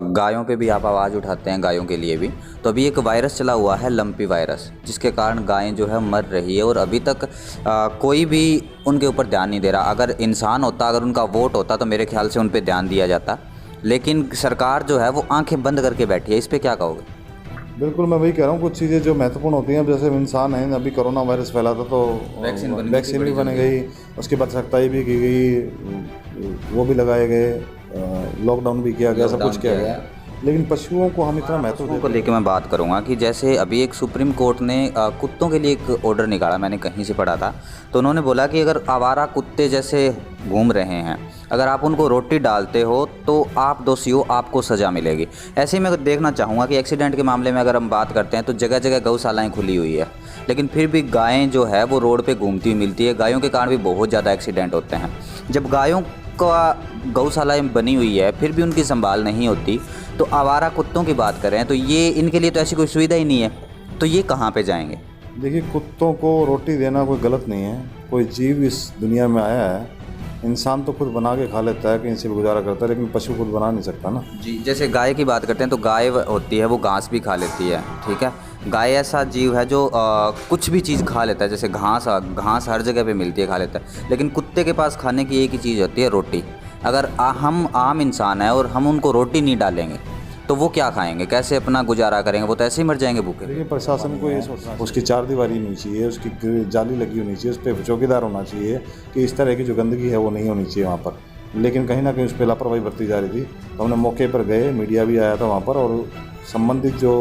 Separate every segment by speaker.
Speaker 1: गायों पे भी आप आवाज़ उठाते हैं, गायों के लिए भी। तो अभी एक वायरस चला हुआ है, लंपी वायरस, जिसके कारण गायें जो है मर रही है और अभी तक कोई भी उनके ऊपर ध्यान नहीं दे रहा। अगर इंसान होता, अगर उनका वोट होता तो मेरे ख्याल से उन पे ध्यान दिया जाता, लेकिन सरकार जो है वो आंखें बंद करके बैठी है। इस पे क्या कहोगे?
Speaker 2: बिल्कुल, मैं वही कह रहा हूँ, कुछ चीज़ें जो महत्वपूर्ण होती हैं, अब जैसे इंसान है, अभी कोरोना वायरस फैला था तो वैक्सीन भी बनी गई, उसके बाद सख्ताई भी की गई, वो भी लगाए गए, लॉकडाउन भी किया गया, सब कुछ किया गया। लेकिन पशुओं को हम इतना महत्व
Speaker 1: पशुओं को लेकर मैं बात करूंगा कि जैसे अभी एक सुप्रीम कोर्ट ने कुत्तों के लिए एक ऑर्डर निकाला, मैंने कहीं से पढ़ा था। तो उन्होंने बोला कि अगर आवारा कुत्ते जैसे घूम रहे हैं, अगर आप उनको रोटी डालते हो तो आप दोषी हो, आपको सज़ा मिलेगी। ऐसे ही मैं देखना चाहूँगा कि एक्सीडेंट के मामले में अगर हम बात करते हैं तो जगह जगह गौशालाएँ खुली हुई है, लेकिन फिर भी गायें जो है वो रोड पे घूमती हुई मिलती है। गायों के कारण भी बहुत ज़्यादा एक्सीडेंट होते हैं। जब गायों का गौशालाएँ बनी हुई है फिर भी उनकी संभाल नहीं होती, तो आवारा कुत्तों की बात करें तो ये, इनके लिए तो ऐसी कोई सुविधा ही नहीं है, तो ये कहाँ पे जाएंगे?
Speaker 2: देखिए, कुत्तों को रोटी देना कोई गलत नहीं है। कोई जीव इस दुनिया में आया है, इंसान तो खुद बना के खा लेता है, कहीं से भी गुजारा करता है, लेकिन पशु खुद बना नहीं सकता ना।
Speaker 1: जी, जैसे गाय की बात करते हैं तो गाय होती है वो घास भी खा लेती है, ठीक है। गाय ऐसा जीव है जो कुछ भी चीज़ खा लेता है, जैसे घास हर जगह पे मिलती है, खा लेता है। लेकिन कुत्ते के पास खाने की एक ही चीज़ होती है, रोटी। अगर हम आम इंसान हैं और हम उनको रोटी नहीं डालेंगे तो वो क्या खाएंगे, कैसे अपना गुजारा करेंगे? वो तो ऐसे ही मर जाएंगे भूखे।
Speaker 2: देखिए, प्रशासन को ये सोचना, उसकी चार दीवारी होनी चाहिए, उसकी जाली लगी होनी चाहिए, उस पर चौकीदार होना चाहिए कि इस तरह की जो गंदगी है वो नहीं होनी चाहिए वहाँ पर। लेकिन कहीं ना कहीं उस पर लापरवाही बरती जा रही थी। तो हमने मौके पर गए, मीडिया भी आया था वहाँ पर, और संबंधित जो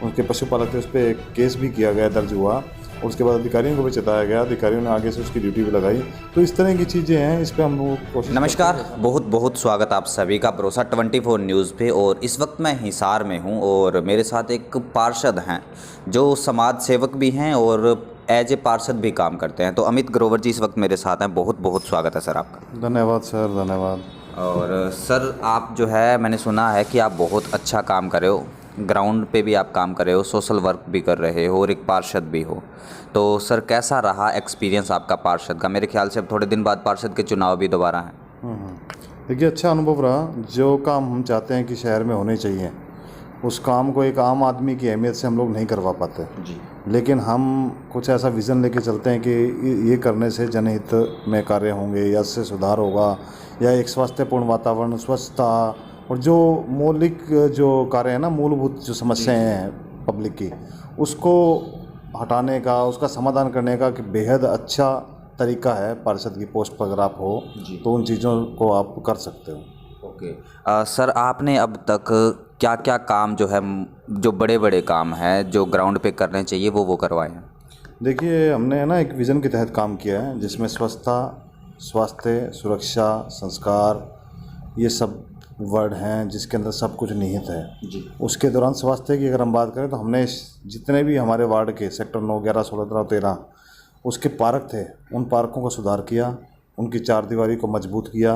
Speaker 2: उनके पशुपालक थे उस पर केस भी किया गया, दर्ज हुआ। और उसके बाद अधिकारियों को भी चेताया गया, अधिकारियों ने आगे से उसकी ड्यूटी भी लगाई। तो इस तरह की चीज़ें हैं, इस पर हम लोग कोशिश।
Speaker 1: नमस्कार, बहुत बहुत स्वागत आप सभी का भरोसा 24 न्यूज़ पे। और इस वक्त मैं हिसार में हूँ और मेरे साथ एक पार्षद हैं जो समाज सेवक भी हैं और एज ए पार्षद भी काम करते हैं। तो अमित ग्रोवर जी इस वक्त मेरे साथ हैं। बहुत बहुत स्वागत है सर आपका।
Speaker 2: धन्यवाद सर, धन्यवाद।
Speaker 1: और सर, आप जो है, मैंने सुना है कि आप बहुत अच्छा काम कर रहे हो, ग्राउंड पे भी आप काम कर रहे हो, सोशल वर्क भी कर रहे हो और एक पार्षद भी हो। तो सर, कैसा रहा एक्सपीरियंस आपका पार्षद का? मेरे ख्याल से अब थोड़े दिन बाद पार्षद के चुनाव भी दोबारा हैं।
Speaker 2: देखिए, अच्छा अनुभव रहा। जो काम हम चाहते हैं कि शहर में होने चाहिए, उस काम को एक आम आदमी की अहमियत से हम लोग नहीं करवा पाते जी। लेकिन हम कुछ ऐसा विज़न लेके चलते हैं कि ये करने से जनहित में कार्य होंगे, या इससे सुधार होगा, या एक स्वास्थ्यपूर्ण वातावरण, स्वच्छता, और जो मौलिक जो कार्य है ना, मूलभूत जो समस्याएं हैं पब्लिक की, उसको हटाने का, उसका समाधान करने का कि बेहद अच्छा तरीका है। पार्षद की पोस्ट पर अगर आप हो तो उन चीज़ों को आप कर सकते हो।
Speaker 1: ओके। सर, आपने अब तक क्या क्या काम जो है, जो बड़े बड़े काम हैं जो ग्राउंड पे करने चाहिए, वो करवाए हैं?
Speaker 2: देखिए, हमने ना एक विज़न के तहत काम किया है, जिसमें स्वच्छता, स्वास्थ्य, सुरक्षा, संस्कार, ये सब वर्ड हैं, जिसके अंदर सब कुछ निहित है जी। उसके दौरान स्वास्थ्य की अगर हम बात करें तो हमने जितने भी हमारे वार्ड के सेक्टर 9, 11, 16, 17, 13 उसके पार्क थे, उन पार्कों का सुधार किया, उनकी चार दीवारी को मजबूत किया।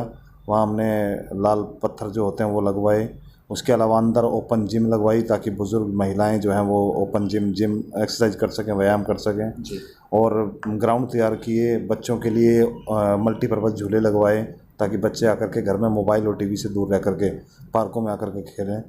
Speaker 2: वहाँ हमने लाल पत्थर जो होते हैं वो लगवाए। उसके अलावा अंदर ओपन जिम लगवाई, ताकि बुज़ुर्ग महिलाएं जो हैं वो ओपन जिम एक्सरसाइज कर सकें, व्यायाम कर सकें जी। और ग्राउंड तैयार किए, बच्चों के लिए मल्टीपर्पज़ झूले लगवाए, ताकि बच्चे आकर के घर में मोबाइल और टीवी से दूर रह करके पार्कों में आकर के खेलें।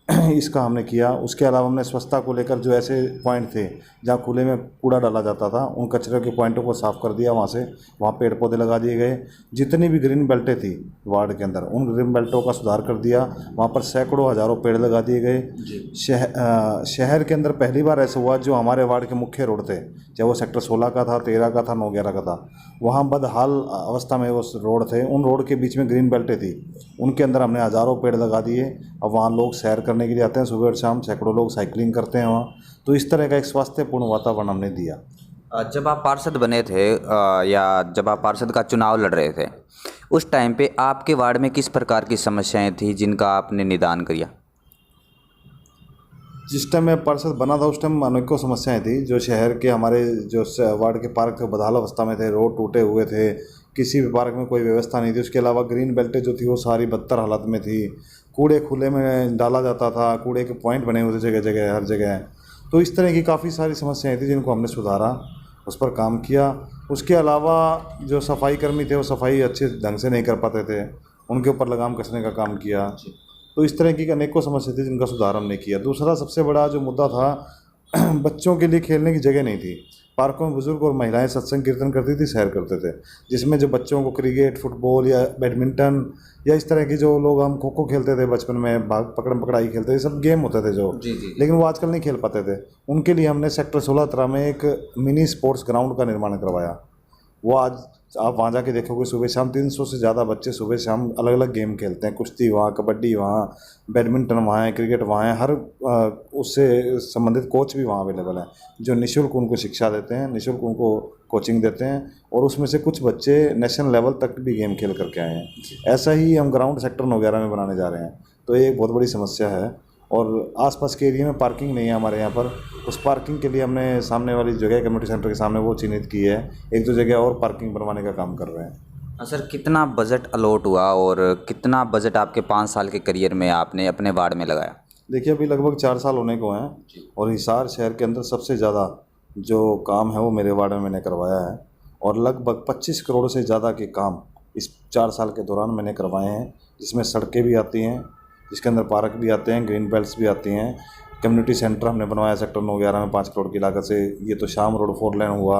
Speaker 2: इसका हमने किया। उसके अलावा हमने स्वच्छता को लेकर जो ऐसे पॉइंट थे जहाँ खुले में कूड़ा डाला जाता था, उन कचरे के पॉइंटों को साफ़ कर दिया। वहाँ पेड़ पौधे लगा दिए गए। जितनी भी ग्रीन बेल्टें थी वार्ड के अंदर, उन ग्रीन बेल्टों का सुधार कर दिया। वहाँ पर सैकड़ों हज़ारों पेड़ लगा दिए गए। शहर के अंदर पहली बार ऐसा हुआ, जो हमारे वार्ड के मुख्य रोड थे, चाहे वो सेक्टर 16 का था, 13 का था, 9, 11 का था, वहाँ बदहाल अवस्था में वो रोड थे। उन रोड के बीच में ग्रीन बेल्टें थी, उनके अंदर हमने हज़ारों पेड़ लगा दिए। अब वहाँ लोग सैर करने के लिए आते हैं, सुबह और शाम सैकड़ों लोग साइकिलिंग करते हैं वहाँ। तो इस तरह का एक स्वास्थ्यपूर्ण वातावरण हमने दिया।
Speaker 1: जब आप पार्षद बने थे या जब आप पार्षद का चुनाव लड़ रहे थे, उस टाइम पे आपके वार्ड में किस प्रकार की समस्याएं थी जिनका आपने निदान किया?
Speaker 2: जिस टाइम मैं पार्षद बना था उस टाइम अनेकों समस्याएं थी। जो शहर के हमारे जो वार्ड के पार्क थे, बदहाल अवस्था में थे, रोड टूटे हुए थे, किसी भी पार्क में कोई व्यवस्था नहीं थी। उसके अलावा ग्रीन बेल्टें जो थी वो सारी बदतर हालत में थी। कूड़े खुले में डाला जाता था, कूड़े के पॉइंट बने हुए थे जगह जगह, हर जगह। तो इस तरह की काफ़ी सारी समस्याएं थी जिनको हमने सुधारा, उस पर काम किया। उसके अलावा जो सफाई कर्मी थे वो सफाई अच्छे ढंग से नहीं कर पाते थे, उनके ऊपर लगाम कसने का काम किया। तो इस तरह की अनेकों समस्या थी जिनका सुधार हमने किया। दूसरा सबसे बड़ा जो मुद्दा था बच्चों के लिए खेलने की जगह नहीं थी। पार्कों में बुजुर्ग और महिलाएं सत्संग कीर्तन करती थी, सैर करते थे, जिसमें जो बच्चों को क्रिकेट, फुटबॉल या बैडमिंटन या इस तरह की जो लोग हम खो खो खेलते थे बचपन में, भाग पकड़म पकड़ाई खेलते थे, सब गेम होते थे जो
Speaker 1: जी।
Speaker 2: लेकिन वो आजकल नहीं खेल पाते थे। उनके लिए हमने सेक्टर 16 में एक मिनी स्पोर्ट्स ग्राउंड का निर्माण करवाया। वो आज आप वहाँ जाके देखोगे सुबह शाम 300 से ज़्यादा बच्चे सुबह शाम अलग अलग गेम खेलते हैं। कुश्ती वहाँ, कबड्डी वहाँ, बैडमिंटन वहाँ है, क्रिकेट वहाँ है। हर उससे संबंधित कोच भी वहाँ अवेलेबल हैं जो निःशुल्क उनको शिक्षा देते हैं, निःशुल्क उनको कोचिंग देते हैं, और उसमें से कुछ बच्चे नेशनल लेवल तक भी गेम खेल करके आए हैं। ऐसा ही हम ग्राउंड सेक्टर 9/11 में बनाने जा रहे हैं। तो ये एक बहुत बड़ी समस्या है। और आसपास के एरिया में पार्किंग नहीं है हमारे यहाँ पर। उस पार्किंग के लिए हमने सामने वाली जगह कम्युनिटी सेंटर के सामने वो चिन्हित की है। 1-2 जगह और पार्किंग बनवाने का काम कर रहे हैं।
Speaker 1: सर, कितना बजट अलॉट हुआ और कितना बजट आपके 5 साल के करियर में आपने अपने वार्ड में लगाया?
Speaker 2: देखिए, अभी लगभग 4 साल होने को हैं और हिसार शहर के अंदर सबसे ज़्यादा जो काम है वो मेरे वार्ड में मैंने करवाया है। और लगभग 25 करोड़ से ज़्यादा के काम इस 4 साल के दौरान मैंने करवाए हैं, जिसमें सड़कें भी आती हैं, जिसके अंदर पार्क भी आते हैं, ग्रीन बेल्ट्स भी आती हैं। कम्युनिटी सेंटर हमने बनवाया सेक्टर 9/11 में 5 करोड़ की लागत से। ये तो शाम रोड 4 लेन हुआ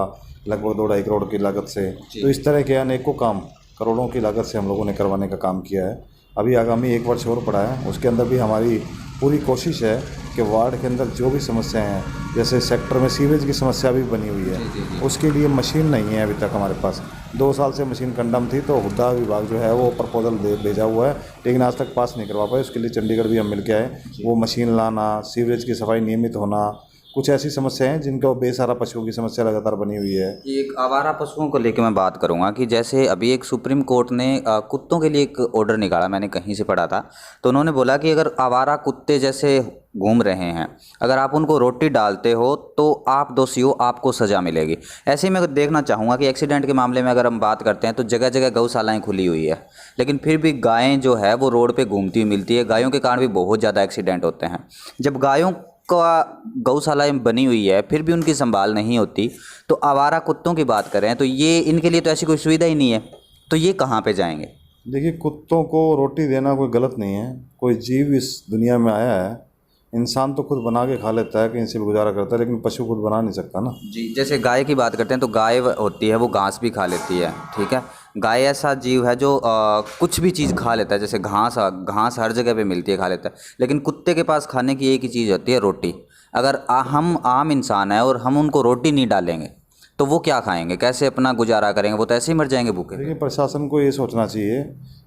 Speaker 2: लगभग 2-2.5 करोड़ की लागत से। तो इस तरह के अनेकों काम करोड़ों की लागत से हम लोगों ने करवाने का काम किया है। अभी आगामी 1 वर्ष और पड़ा है, उसके अंदर भी हमारी पूरी कोशिश है कि वार्ड के अंदर जो भी समस्याएं हैं, जैसे सेक्टर में सीवेज की समस्या भी बनी हुई है, उसके लिए मशीन नहीं है अभी तक हमारे पास। 2 साल से मशीन कंडम थी, तो हुड्डा विभाग जो है वो प्रपोजल भेजा हुआ है, लेकिन आज तक पास नहीं करवा पाए। उसके लिए चंडीगढ़ भी हम मिल के आए। वो मशीन लाना, सीवरेज की सफाई नियमित होना, कुछ ऐसी समस्याएं हैं जिनका बेसहारा पशुओं की समस्या लगातार बनी हुई है।
Speaker 1: एक आवारा पशुओं को लेकर मैं बात करूंगा कि जैसे अभी एक सुप्रीम कोर्ट ने कुत्तों के लिए एक ऑर्डर निकाला, मैंने कहीं से पढ़ा था। तो उन्होंने बोला कि अगर आवारा कुत्ते जैसे घूम रहे हैं, अगर आप उनको रोटी डालते हो तो आप दोषी हो, आपको सज़ा मिलेगी। ऐसे ही मैं देखना चाहूँगा कि एक्सीडेंट के मामले में अगर हम बात करते हैं तो जगह जगह गौशालाएँ खुली हुई है, लेकिन फिर भी गायें जो है वो रोड पर घूमती हुई मिलती है। गायों के कारण भी बहुत ज़्यादा एक्सीडेंट होते हैं। जब गायों का गौशालाएँ बनी हुई है फिर भी उनकी संभाल नहीं होती, तो आवारा कुत्तों की बात करें तो ये इनके लिए तो ऐसी कोई सुविधा ही नहीं है, तो ये कहाँ पे जाएंगे?
Speaker 2: देखिए, कुत्तों को रोटी देना कोई गलत नहीं है। कोई जीव इस दुनिया में आया है, इंसान तो खुद बना के खा लेता है, कहीं से भी गुजारा करता है, लेकिन पशु खुद बना नहीं सकता ना।
Speaker 1: जी, जैसे गाय की बात करते हैं तो गाय होती है वो घास भी खा लेती है, ठीक है। गाय ऐसा जीव है जो कुछ भी चीज़ खा लेता है, जैसे घास हर जगह पे मिलती है, खा लेता है। लेकिन कुत्ते के पास खाने की एक ही चीज़ होती है, रोटी। अगर हम आम इंसान हैं और हम उनको रोटी नहीं डालेंगे तो वो क्या खाएंगे, कैसे अपना गुजारा करेंगे? वो तो ऐसे ही मर जाएंगे भूखे।
Speaker 2: देखिए, प्रशासन को ये सोचना चाहिए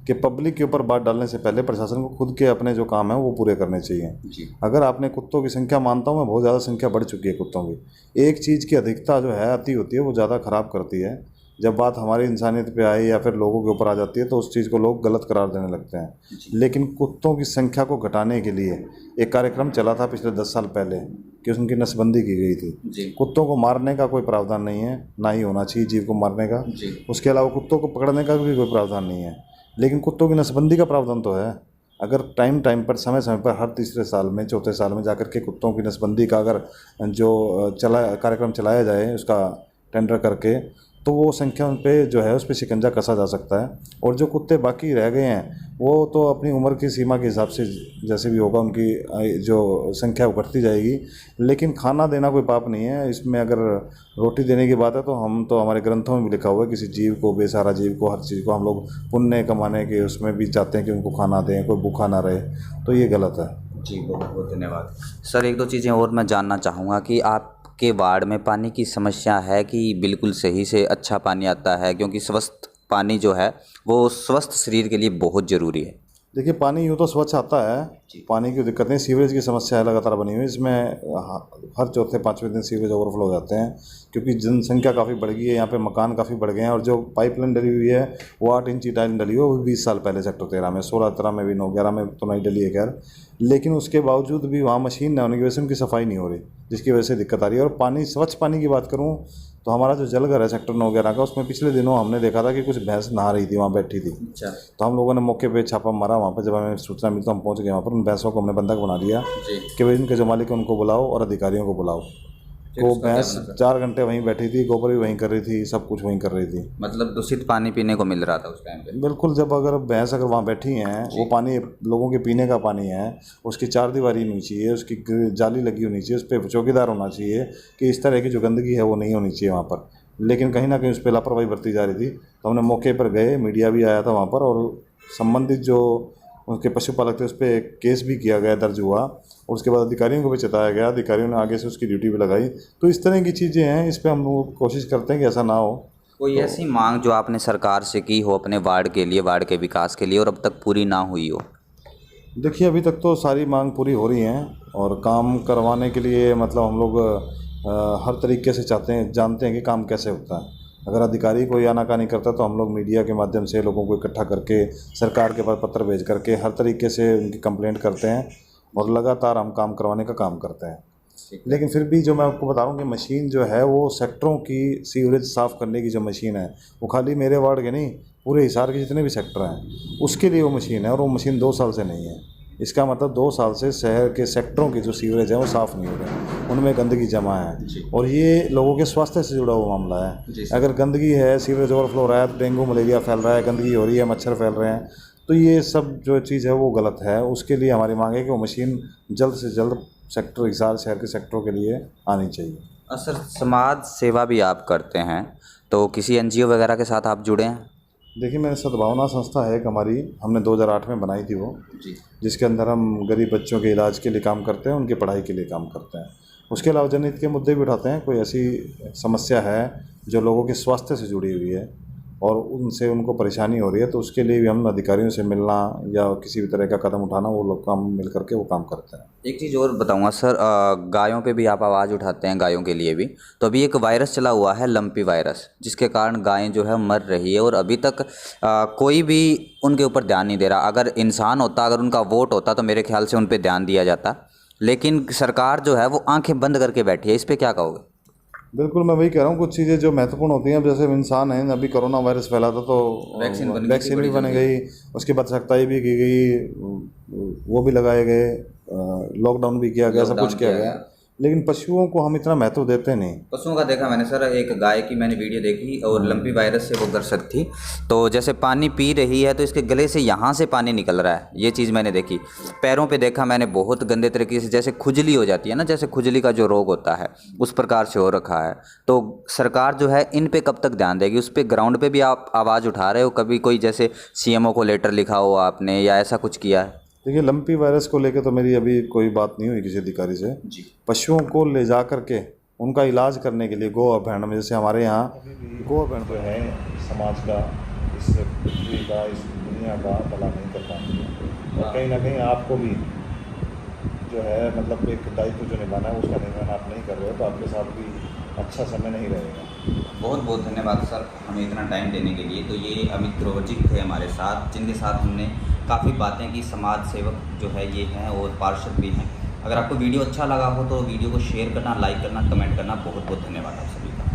Speaker 2: कि पब्लिक के ऊपर बात डालने से पहले प्रशासन को खुद के अपने जो काम है वो पूरे करने चाहिए
Speaker 1: जी।
Speaker 2: अगर आपने कुत्तों की संख्या, मानता हूँ मैं, बहुत ज़्यादा संख्या बढ़ चुकी है कुत्तों की। एक चीज़ की अधिकता जो है, अति होती है, वो ज़्यादा ख़राब करती है। जब बात हमारी इंसानियत पे आए या फिर लोगों के ऊपर आ जाती है तो उस चीज़ को लोग गलत करार देने लगते हैं। लेकिन कुत्तों की संख्या को घटाने के लिए एक कार्यक्रम चला था पिछले 10 साल पहले कि उनकी नसबंदी की गई थी। कुत्तों को मारने का कोई प्रावधान नहीं है, ना ही होना चाहिए जीव को मारने का। उसके अलावा कुत्तों को पकड़ने का भी कोई प्रावधान नहीं है, लेकिन कुत्तों की नसबंदी का प्रावधान तो है। अगर टाइम पर, समय समय पर, हर तीसरे साल में, चौथे साल में जाकर के कुत्तों की नसबंदी का अगर जो कार्यक्रम चलाया जाए, उसका टेंडर करके, तो वो संख्या उन पे जो है उस पर शिकंजा कसा जा सकता है। और जो कुत्ते बाकी रह गए हैं वो तो अपनी उम्र की सीमा के हिसाब से जैसे भी होगा उनकी जो संख्या बढ़ती जाएगी। लेकिन खाना देना कोई पाप नहीं है। इसमें अगर रोटी देने की बात है तो हम तो, हमारे ग्रंथों में भी लिखा हुआ है, किसी जीव को, बेसहारा जीव को, हर चीज़ को हम लोग पुण्य कमाने के उसमें भी चाहते हैं कि उनको खाना दें, कोई भूखा ना रहे, तो ये गलत है।
Speaker 1: जी, बहुत बहुत धन्यवाद सर। 1-2 चीज़ें और मैं जानना चाहूँगा कि आपके वार्ड में पानी की समस्या है कि बिल्कुल सही से अच्छा पानी आता है? क्योंकि स्वस्थ पानी जो है वो स्वस्थ शरीर के लिए बहुत ज़रूरी है।
Speaker 2: देखिए, पानी यूँ तो स्वच्छ आता है, पानी की दिक्कत नहीं। सीवरेज की समस्या है लगातार बनी हुई है। इसमें हर चौथे पाँचवें दिन सीवरेज ओवरफ्लो हो जाते हैं, क्योंकि जनसंख्या काफ़ी बढ़ गई है, यहाँ पे मकान काफ़ी बढ़ गए हैं। और जो पाइपलाइन डली हुई है वो 8 इंची टाइल डली हुई है, वो 20 साल पहले सेक्टर 13 में, 16-17 में भी, 9-11 में तो नहीं डली है खैर। लेकिन उसके बावजूद भी वहाँ मशीन न होने की वजह से उनकी सफाई नहीं हो रही, जिसकी वजह से दिक्कत आ रही है। और पानी, स्वच्छ पानी की बात करूँ तो हमारा जो जलघर है सेक्टर 9-11 का, उसमें पिछले दिनों हमने देखा था कि कुछ भैंस नहा रही थी, वहाँ बैठी थी।
Speaker 1: अच्छा।
Speaker 2: तो हम लोगों ने मौके पे छापा मारा वहाँ पर। जब हमें सूचना मिली तो हम पहुँच गए वहाँ पर। उन भैंसों को हमने बंधक बना लिया कि भाई इनके जो मालिक है उनको बुलाओ और अधिकारियों को बुलाओ।
Speaker 1: फिर
Speaker 2: तो
Speaker 1: उसका क्या
Speaker 2: भैंस
Speaker 1: बना सर?
Speaker 2: 4 घंटे वहीं बैठी थी, गोबर भी वहीं कर रही थी, सब कुछ वहीं कर रही थी।
Speaker 1: मतलब दूषित पानी पीने को मिल रहा था उस टाइम पे।
Speaker 2: बिल्कुल, जब अगर भैंस अगर वहाँ बैठी हैं, वो पानी लोगों के पीने का पानी है, उसकी चारदीवारी होनी चाहिए, उसकी जाली लगी होनी चाहिए, उस पर चौकीदार होना चाहिए कि इस तरह की जो गंदगी है वो नहीं होनी चाहिए वहाँ पर। लेकिन कहीं ना कहीं उस पर लापरवाही बरती जा रही थी। तो हमने मौके पर गए, मीडिया भी आया था वहाँ पर, और संबंधित जो उनके पशुपालक थे उस पर केस भी किया गया, दर्ज हुआ, और उसके बाद अधिकारियों को भी चेताया गया, अधिकारियों ने आगे से उसकी ड्यूटी भी लगाई। तो इस तरह की चीज़ें हैं, इस पर हम लोग कोशिश करते हैं कि ऐसा ना हो।
Speaker 1: कोई ऐसी मांग जो आपने सरकार से की हो अपने वार्ड के लिए, वार्ड के विकास के लिए, और अब तक पूरी ना हुई हो?
Speaker 2: देखिए, अभी तक तो सारी मांग पूरी हो रही हैं, और काम करवाने के लिए मतलब हम लोग हर तरीके से चाहते हैं, जानते हैं कि काम कैसे होता है। अगर अधिकारी कोई आनाकानी करता है तो हम लोग मीडिया के माध्यम से लोगों को इकट्ठा करके, सरकार के पास पत्र भेज करके हर तरीके से उनकी कंप्लेंट करते हैं, और लगातार हम काम करवाने का काम करते हैं। लेकिन फिर भी जो मैं आपको बता रहा हूँ कि मशीन जो है वो सेक्टरों की सीवरेज साफ़ करने की जो मशीन है, वो खाली मेरे वार्ड के नहीं, पूरे हिसार के जितने भी सेक्टर हैं उसके लिए वो मशीन है, और वो मशीन 2 साल से नहीं है। इसका मतलब 2 साल से शहर के सेक्टरों की जो सीवरेज है वो साफ़ नहीं हो रहे हैं, उनमें गंदगी जमा है, और ये लोगों के स्वास्थ्य से जुड़ा हुआ मामला है। अगर गंदगी है, सीवरेज ओवरफ्लो हो रहा है तो डेंगू मलेरिया फैल रहा है, गंदगी हो रही है, मच्छर फैल रहे हैं, तो ये सब जो चीज़ है वो गलत है। उसके लिए हमारी मांग है कि वो मशीन जल्द से जल्द सेक्टर हिसार शहर के सेक्टरों के लिए आनी चाहिए।
Speaker 1: सर, समाज सेवा भी आप करते हैं, तो किसी एनजीओ वगैरह के साथ आप जुड़े हैं?
Speaker 2: देखिए, मेरी सद्भावना संस्था है एक हमारी, हमने 2008 में बनाई थी वो, जिसके अंदर हम गरीब बच्चों के इलाज के लिए काम करते हैं, उनकी पढ़ाई के लिए काम करते हैं। उसके अलावा जनहित के मुद्दे भी उठाते हैं। कोई ऐसी समस्या है जो लोगों के स्वास्थ्य से जुड़ी हुई है और उनसे उनको परेशानी हो रही है, तो उसके लिए भी हम अधिकारियों से मिलना या किसी भी तरह का कदम उठाना, वो लोग काम मिल करके वो काम करते हैं।
Speaker 1: एक चीज़ और बताऊंगा सर, गायों पे भी आप आवाज़ उठाते हैं, गायों के लिए भी। तो अभी एक वायरस चला हुआ है, लंपी वायरस, जिसके कारण गायें जो है मर रही है, और अभी तक कोई भी उनके ऊपर ध्यान नहीं दे रहा। अगर इंसान होता, अगर उनका वोट होता, तो मेरे ख्याल से उन पर ध्यान दिया जाता। लेकिन सरकार जो है वो आंखें बंद करके बैठी है। इस पर क्या कहोगे?
Speaker 2: बिल्कुल, मैं वही कह रहा हूँ, कुछ चीज़ें जो महत्वपूर्ण होती हैं, अब जैसे इंसान है, अभी कोरोना वायरस फैला था तो वैक्सीन भी बन गई, उसके बाद सख्ताई भी की गई, वो भी लगाए गए, लॉकडाउन भी किया गया, सब कुछ किया गया। लेकिन पशुओं को हम इतना महत्व देते नहीं।
Speaker 1: पशुओं का देखा मैंने सर, एक गाय की मैंने वीडियो देखी, और लंपी वायरस से वो ग्रसित थी। तो जैसे पानी पी रही है तो इसके गले से यहाँ से पानी निकल रहा है, ये चीज़ मैंने देखी। पैरों पे देखा मैंने, बहुत गंदे तरीके से, जैसे खुजली हो जाती है ना, जैसे खुजली का जो रोग होता है उस प्रकार से हो रखा है। तो सरकार जो है इन पे कब तक ध्यान देगी? उस पर ग्राउंड पे भी आप आवाज़ उठा रहे हो? कभी कोई जैसे सीएमओ को लेटर लिखा हो आपने, या ऐसा कुछ किया है?
Speaker 2: देखिए, लंपी वायरस को लेकर तो मेरी अभी कोई बात नहीं हुई किसी अधिकारी से जी। पशुओं को ले जा करके उनका इलाज करने के लिए गो अभ्यारण्य में, जैसे हमारे यहाँ गो अभ्यारण्य जो है समाज का, इस पृथ्वी का, इस दुनिया का भला नहीं कर पाएंगे, और कहीं ना कहीं आपको भी जो है मतलब एक दायित्व जो निभाना है उसका निर्वहन आप नहीं कर रहे हो, तो आपके साथ भी अच्छा समय नहीं रहेगा।
Speaker 1: बहुत बहुत धन्यवाद सर, हमें इतना टाइम देने के लिए। तो ये अमित ग्रोवर जी थे हमारे साथ, जिनके साथ हमने काफ़ी बातें की। समाज सेवक जो है ये हैं, और पार्षद भी हैं। अगर आपको वीडियो अच्छा लगा हो तो वीडियो को शेयर करना, लाइक करना, कमेंट करना। बहुत बहुत धन्यवाद आप सभी का।